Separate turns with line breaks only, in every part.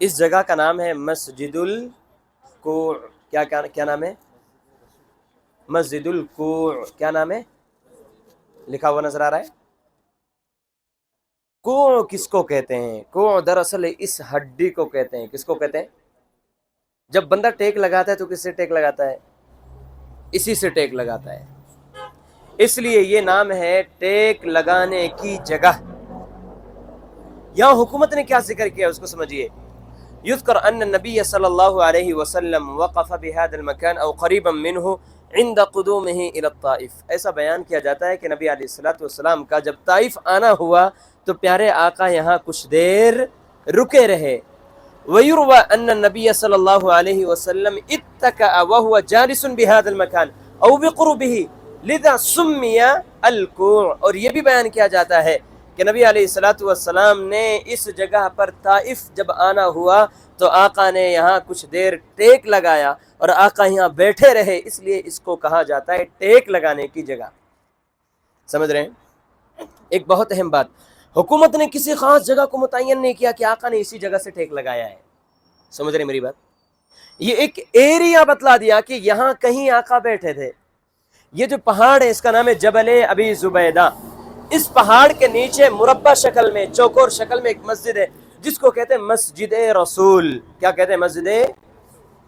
اس جگہ کا نام ہے مسجد الکوع. کیا نام ہے؟ مسجد الکوع. کیا نام ہے؟ لکھا ہوا نظر آ رہا ہے. کوع کس کو کہتے ہیں؟ کوع دراصل اس ہڈی کو کہتے ہیں. کس کو کہتے ہیں؟ جب بندہ ٹیک لگاتا ہے تو کس سے ٹیک لگاتا ہے؟ اسی سے ٹیک لگاتا ہے. اس لیے یہ نام ہے ٹیک لگانے کی جگہ. یہاں حکومت نے کیا ذکر کیا اس کو سمجھیے. یذکر ان النبی صلی اللہ علیہ وسلم وقف بهذا المكان او قریبا منه عند قدومه الى الطائف. ایسا بیان کیا جاتا ہے کہ نبی علیہ الصلوۃ والسلام کا جب طائف آنا ہوا تو پیارے آقا یہاں کچھ دیر رکے رہے. ویروى ان النبی صلی اللہ علیہ وسلم اتکأ وهو جالس بهذا المكان او بقربه لذا سمی الکوع. اور یہ بھی بیان کیا جاتا ہے کہ نبی علیہ الصلوۃ والسلام نے اس جگہ پر طائف جب آنا ہوا تو آقا نے یہاں کچھ دیر ٹیک لگایا اور آقا یہاں بیٹھے رہے، اس لیے اس کو کہا جاتا ہے ٹیک لگانے کی جگہ. سمجھ رہے ہیں؟ ایک بہت اہم بات، حکومت نے کسی خاص جگہ کو متعین نہیں کیا کہ آقا نے اسی جگہ سے ٹیک لگایا ہے. سمجھ رہے میری بات؟ یہ ایک ایریا بتلا دیا کہ یہاں کہیں آقا بیٹھے تھے. یہ جو پہاڑ ہے اس کا نام ہے جبل ابی زبیدہ. اس پہاڑ کے نیچے مربع شکل میں، چوکور شکل میں ایک مسجد ہے جس کو کہتے ہیں مسجد رسول. کیا کہتے ہیں؟ مسجد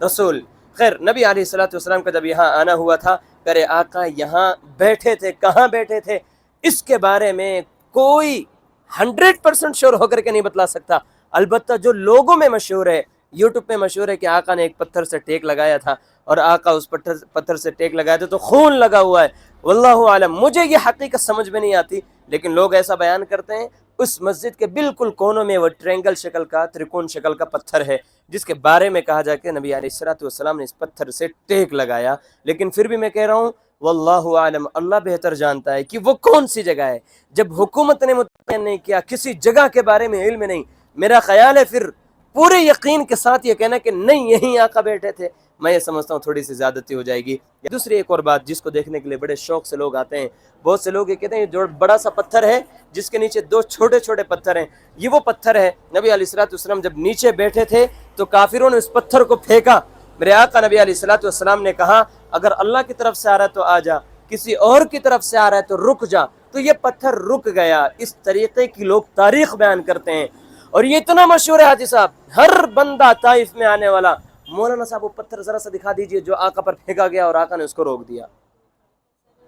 رسول. خیر، نبی علیہ الصلوۃ والسلام کا جب یہاں آنا ہوا تھا، پیارے آقا یہاں بیٹھے تھے. کہاں بیٹھے تھے اس کے بارے میں کوئی 100% شور ہو کر کے نہیں بتلا سکتا. البتہ جو لوگوں میں مشہور ہے، یوٹیوب پہ مشہور ہے کہ آقا نے ایک پتھر سے ٹیک لگایا تھا اور آقا اس پتھر سے ٹیک لگایا تھا تو خون لگا ہوا ہے. واللہ عالم، مجھے یہ حقیقت سمجھ میں نہیں آتی، لیکن لوگ ایسا بیان کرتے ہیں. اس مسجد کے بالکل کونوں میں وہ ٹرینگل شکل کا، ترکون شکل کا پتھر ہے جس کے بارے میں کہا جائے کہ نبی علیہ الصلوۃ والسلام نے اس پتھر سے ٹیک لگایا. لیکن پھر بھی میں کہہ رہا ہوں واللہ عالم، اللہ بہتر جانتا ہے کہ وہ کون سی جگہ ہے. جب حکومت نے متعین نہیں کیا، کسی جگہ کے بارے میں علم نہیں، میرا خیال ہے پھر پورے یقین کے ساتھ یہ کہنا کہ نہیں یہیں آقا بیٹھے تھے، میں یہ سمجھتا ہوں تھوڑی سی زیادتی ہو جائے گی. دوسری ایک اور بات جس کو دیکھنے کے لیے بڑے شوق سے لوگ آتے ہیں، بہت سے لوگ یہ کہتے ہیں جو بڑا سا پتھر ہے جس کے نیچے دو چھوٹے چھوٹے پتھر ہیں، یہ وہ پتھر ہے. نبی علیہ الصلوۃ والسلام جب نیچے بیٹھے تھے تو کافروں نے اس پتھر کو پھینکا. میرے آقا نبی علیہ الصلوۃ والسلام نے کہا اگر اللہ کی طرف سے آ رہا ہے تو آ جا، کسی اور کی طرف سے آ رہا ہے تو رک جا. تو یہ پتھر رک گیا. اس طریقے کی لوگ تاریخ بیان کرتے ہیں اور یہ اتنا مشہور ہے حاجی صاحب، ہر بندہ طائف میں آنے والا، مولانا صاحب وہ پتھر ذرا سا دکھا دیجئے جو آقا پر پھینکا گیا اور آقا نے اس کو روک دیا.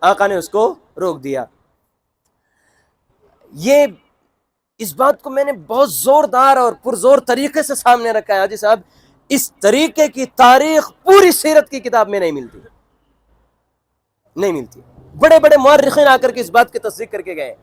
آقا نے اس کو روک دیا. یہ اس بات کو میں نے بہت زوردار اور پرزور طریقے سے سامنے رکھا ہے حاجی صاحب. اس طریقے کی تاریخ پوری سیرت کی کتاب میں نہیں ملتی، نہیں ملتی. بڑے بڑے مورخین آ کر کے اس بات کی تصدیق کر کے گئے،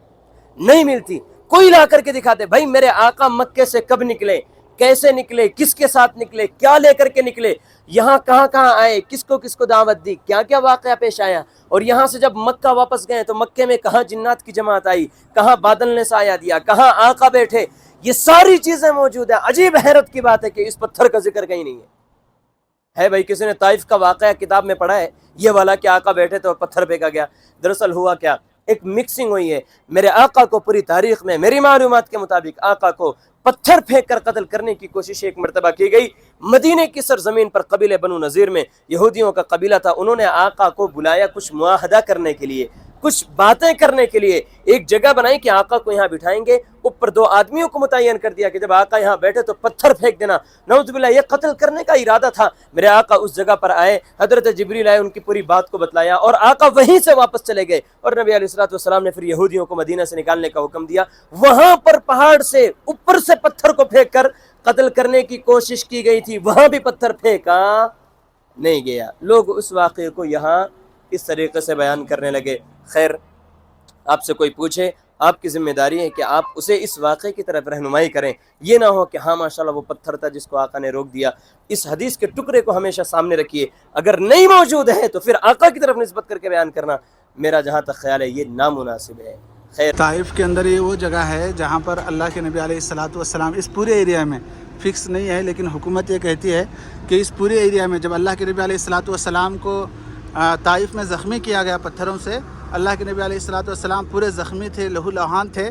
نہیں ملتی. کوئی لا کر کے دکھاتے بھائی میرے آقا مکے سے کب نکلے، کیسے نکلے، کس کے ساتھ نکلے، کیا لے کر کے نکلے، یہاں کہاں کہاں آئے، کس کو دعوت دی، کیا کیا واقعہ پیش آیا، اور یہاں سے جب مکہ واپس گئے تو مکے میں کہاں جنات کی جماعت آئی، کہاں بادل نے سایہ دیا، کہاں آقا بیٹھے، یہ ساری چیزیں موجود ہیں. عجیب حیرت کی بات ہے کہ اس پتھر کا ذکر کہیں نہیں ہے بھائی کسی نے طائف کا واقعہ کتاب میں پڑھا ہے یہ والا کہ آقا بیٹھے تو پتھر پھینکا گیا؟ دراصل ہوا کیا، ایک مکسنگ ہوئی ہے. میرے آقا کو پوری تاریخ میں میری معلومات کے مطابق آقا کو پتھر پھینک کر قتل کرنے کی کوشش ایک مرتبہ کی گئی. مدینے کی سرزمین پر قبیلے بنو نذیر میں یہودیوں کا قبیلہ تھا، انہوں نے آقا کو بلایا کچھ معاہدہ کرنے کے لیے، کچھ باتیں کرنے کے لیے. ایک جگہ بنائی کہ آقا کو یہاں بٹھائیں گے، اوپر دو آدمیوں کو متعین کر دیا کہ جب آقا یہاں بیٹھے تو پتھر پھینک دینا. نعوذ باللہ، یہ قتل کرنے کا ارادہ تھا. میرے آقا اس جگہ پر آئے، حضرت جبریل آئے، ان کی پوری بات کو بتلایا اور آقا وہیں سے واپس چلے گئے. اور نبی علیہ الصلوۃ والسلام نے پھر یہودیوں کو مدینہ سے نکالنے کا حکم دیا. وہاں پر پہاڑ سے اوپر سے پتھر کو پھینک کر قتل کرنے کی کوشش کی گئی تھی، وہاں بھی پتھر پھینکا نہیں گیا. لوگ اس واقعے کو یہاں اس طریقے سے بیان کرنے لگے. خیر، آپ سے کوئی پوچھے، آپ کی ذمہ داری ہے کہ آپ اسے اس واقعے کی طرف رہنمائی کریں. یہ نہ ہو کہ ہاں ماشاءاللہ وہ پتھر تھا جس کو آقا نے روک دیا. اس حدیث کے ٹکڑے کو ہمیشہ سامنے رکھیے. اگر نہیں موجود ہے تو پھر آقا کی طرف نسبت کر کے بیان کرنا میرا جہاں تک خیال ہے یہ نامناسب ہے. خیر،
طائف کے اندر یہ وہ جگہ ہے جہاں پر اللہ کے نبی علیہ الصلوۃ والسلام، اس پورے ایریا میں فکس نہیں ہے لیکن حکومت یہ کہتی ہے کہ اس پورے ایریا میں جب اللہ کے نبی علیہ الصلوۃ والسلام کو طائف میں زخمی کیا گیا پتھروں سے، اللہ کے نبی علیہ الصلوۃ والسلام پورے زخمی تھے، لہو لہان تھے.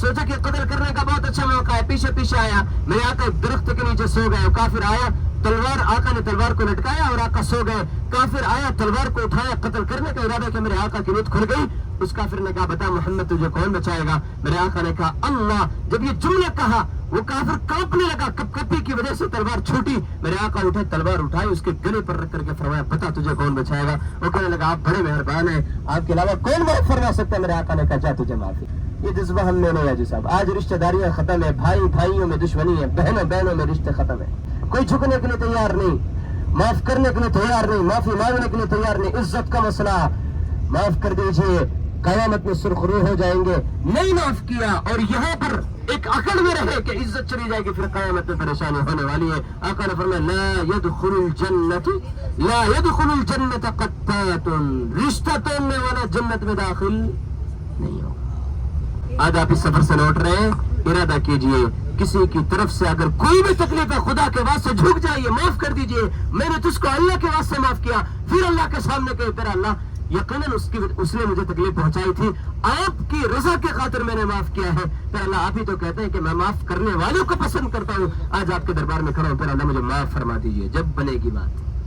سوچا کہ قتل کرنے کا بہت اچھا موقع ہے, پیچھے پیچھے آیا, میرے آقا ایک درخت کے نیچے سو گئے. کافر آیا, تلوار, آقا نے تلوار کو لٹکایا اور آقا سو گئے. کافر آیا, تلوار کو اٹھایا, قتل کرنے کا ارادہ کہ میرے آقا کی نیند کھل گئی. اس کافر نے کہا بتا محمد تجھے کون بچائے گا؟ میرے آقا نے کہا اللہ. جب یہ جملہ کہا وہ کافر کانپنے لگا, کپ کپی کی وجہ سے تلوار چھوٹی. میرے آقا اٹھے, تلوار اٹھائی, اس کے گلے پر رکھ کر کے فرمایا بتا تجھے کون بچائے گا؟ وہ کہنے لگا آپ بڑے مہربان ہیں, آپ کے علاوہ کون معاف فرما سکتا ہے؟ میرے آقا نے کہا جا تجھے معافی. یہ جذبہ ہم میں نہیں ہے جی صاحب. آج رشتہ داریاں ختم ہے, بھائی بھائیوں میں دشمنی ہے, بہنوں بہنوں میں رشتے ختم ہے. کوئی جھکنے کے لیے تیار نہیں, معاف کرنے کے لیے تیار نہیں, معافی مانگنے کے لیے تیار نہیں. عزت کا مسئلہ, معاف کر دیجئے, قیامت میں سرخرو ہو جائیں گے. نہیں معاف کیا اور یہاں پر ایک عقل میں رہے کہ عزت چلی جائے گی, پھر قیامت میں پریشانی ہونے والی ہے. آقا نے فرمایا لا يدخل الجنت قطات, رشتہ توڑنے والا جنت میں داخل نہیں ہوگا. آج آپ اس سفر سے لوٹ رہے ہیں, ارادہ کیجئے کسی کی طرف سے اگر کوئی بھی تکلیف ہے خدا کے واسطے جھک جائیے, معاف کر دیجئے. میں نے تجھ کو اللہ کے واسطے معاف کیا, پھر اللہ کے سامنے کہ تیرا اللہ یقیناً اس نے مجھے تکلیف پہنچائی تھی, آپ کی رضا کے خاطر میں نے معاف کیا ہے. پھر اللہ آپ ہی تو کہتے ہیں کہ میں معاف کرنے والوں کو پسند کرتا ہوں. آج آپ کے دربار میں کھڑا ہوں, پھر اللہ مجھے معاف فرما دیجئے. جب بنے گی بات